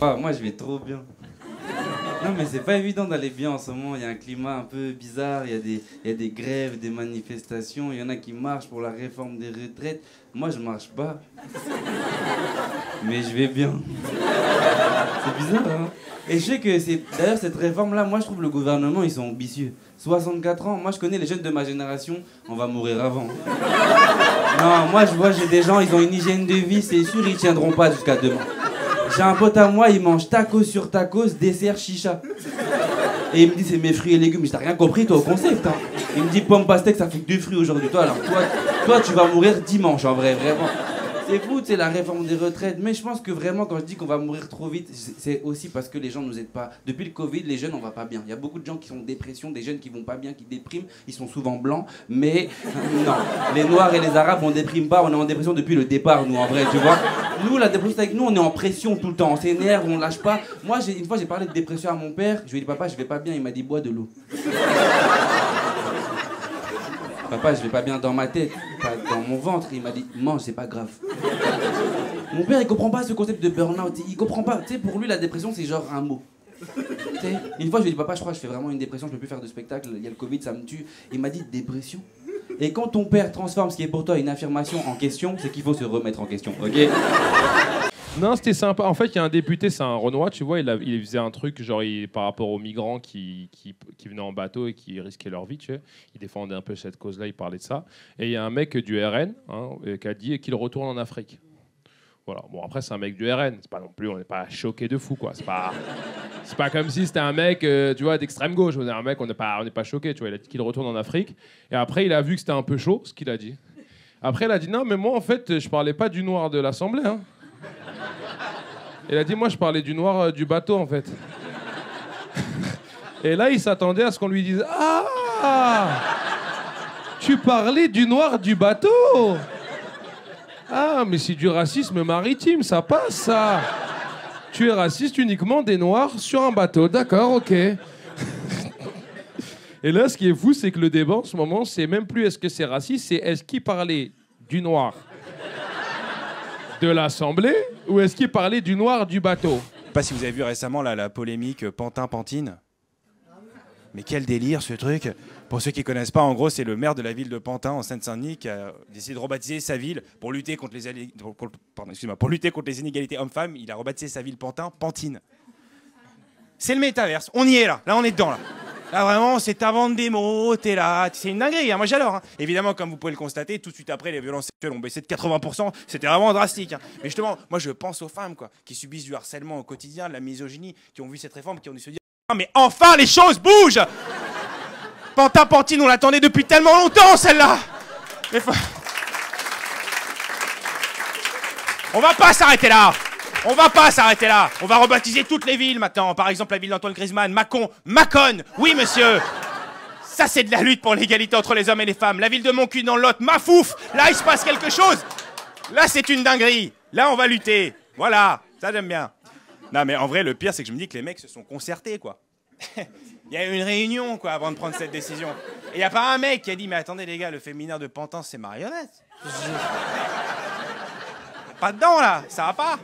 Ah, moi, je vais trop bien. Non, mais c'est pas évident d'aller bien en ce moment. Il y a un climat un peu bizarre. Il y a des grèves, des manifestations. Il y en a qui marchent pour la réforme des retraites. Moi, je marche pas. Mais je vais bien. C'est bizarre, hein? Et je sais que c'est... D'ailleurs, cette réforme-là, moi, je trouve le gouvernement, ils sont ambitieux. 64 ans, moi, je connais les jeunes de ma génération, on va mourir avant. Non, moi, je vois, j'ai des gens, ils ont une hygiène de vie, c'est sûr, ils tiendront pas jusqu'à demain. J'ai un pote à moi, il mange tacos sur tacos, dessert chicha. Et il me dit, c'est mes fruits et légumes. Mais t'as rien compris, toi, au concept, hein. Il me dit, pomme pastèque, ça fait que 2 fruits aujourd'hui. Toi, alors, toi, tu vas mourir dimanche, en vrai, vraiment. C'est fou, c'est la réforme des retraites. Mais je pense que vraiment, quand je dis qu'on va mourir trop vite, c'est aussi parce que les gens nous aident pas. Depuis le Covid, les jeunes, on va pas bien. Il y a beaucoup de gens qui sont en dépression, des jeunes qui vont pas bien, qui dépriment. Ils sont souvent blancs, mais non. Les Noirs et les Arabes, on déprime pas. On est en dépression depuis le départ, nous, en vrai, tu vois. Nous, la dépression, c'est avec nous, on est en pression tout le temps. On s'énerve, on lâche pas. Moi, une fois, j'ai parlé de dépression à mon père. Je lui ai dit, papa, je vais pas bien. Il m'a dit, bois de l'eau. Papa, je vais pas bien dans ma tête, pas dans mon ventre. Il m'a dit, mange, c'est pas grave. Mon père, il comprend pas ce concept de burn-out. Il comprend pas. Tu sais, pour lui, la dépression, c'est genre un mot. T'sais, une fois, je lui ai dit, papa, je crois que je fais vraiment une dépression, je peux plus faire de spectacle, il y a le Covid, ça me tue. Il m'a dit, dépression. Et quand ton père transforme ce qui est pour toi une affirmation en question, c'est qu'il faut se remettre en question, ok? Non, c'était sympa. En fait, il y a un député, c'est un Renoir, tu vois, il faisait un truc genre par rapport aux migrants qui venaient en bateau et qui risquaient leur vie, tu sais. Il défendait un peu cette cause-là, il parlait de ça. Et il y a un mec du RN qui a dit qu'il retourne en Afrique. Voilà. Bon, après, c'est un mec du RN. C'est pas non plus, on n'est pas choqué de fou, quoi. C'est pas comme si c'était un mec, tu vois, d'extrême gauche. On est un mec, on n'est pas choqué, tu vois. Il a dit qu'il retourne en Afrique. Et après, il a vu que c'était un peu chaud, ce qu'il a dit. Après, il a dit non, mais moi, en fait, je parlais pas du noir de l'Assemblée, hein. Il a dit, moi, je parlais du noir du bateau, en fait. Et là, il s'attendait à ce qu'on lui dise, ah, tu parlais du noir du bateau. Ah, mais c'est du racisme maritime, ça passe, ça. Tu es raciste uniquement des noirs sur un bateau, d'accord, ok. Et là, ce qui est fou, c'est que le débat, en ce moment, c'est même plus est-ce que c'est raciste, c'est est-ce qu'il parlait du noir de l'Assemblée ou est-ce qu'il parlait du noir du bateau? Je sais pas si vous avez vu récemment la polémique Pantin-Pantine. Mais quel délire ce truc. Pour ceux qui connaissent pas, en gros, c'est le maire de la ville de Pantin en Seine-Saint-Denis qui a décidé de rebaptiser sa ville pour lutter contre pour lutter contre les inégalités hommes-femmes. Il a rebaptisé sa ville Pantin Pantine. C'est le métaverse. On y est là. Là, on est dedans là. Là, vraiment, c'est t'inventes des mots, t'es là, c'est une dinguerie, hein, moi j'adore. Hein. Évidemment, comme vous pouvez le constater, tout de suite après, les violences sexuelles ont baissé de 80%, c'était vraiment drastique. Hein. Mais justement, moi je pense aux femmes quoi, qui subissent du harcèlement au quotidien, de la misogynie, qui ont vu cette réforme, qui ont dû se dire « Mais enfin, les choses bougent !» Pantin Pantine, on l'attendait depuis tellement longtemps, celle-là. Mais on va pas s'arrêter là. On va pas s'arrêter là. On va rebaptiser toutes les villes maintenant. Par exemple, la ville d'Antoine Griezmann, Mâcon, Mâcon. Oui, monsieur. Ça, c'est de la lutte pour l'égalité entre les hommes et les femmes. La ville de Montcuq dans le Lot, Mafouf. Là, il se passe quelque chose. Là, c'est une dinguerie. Là, on va lutter. Voilà. Ça, j'aime bien. Non, mais en vrai, le pire, c'est que je me dis que les mecs se sont concertés, quoi. Il y a eu une réunion, quoi, avant de prendre cette décision. Et il n'y a pas un mec qui a dit, mais attendez, les gars, le féminin de Pantin, c'est marionnette. Pas dedans, là. Ça va pas.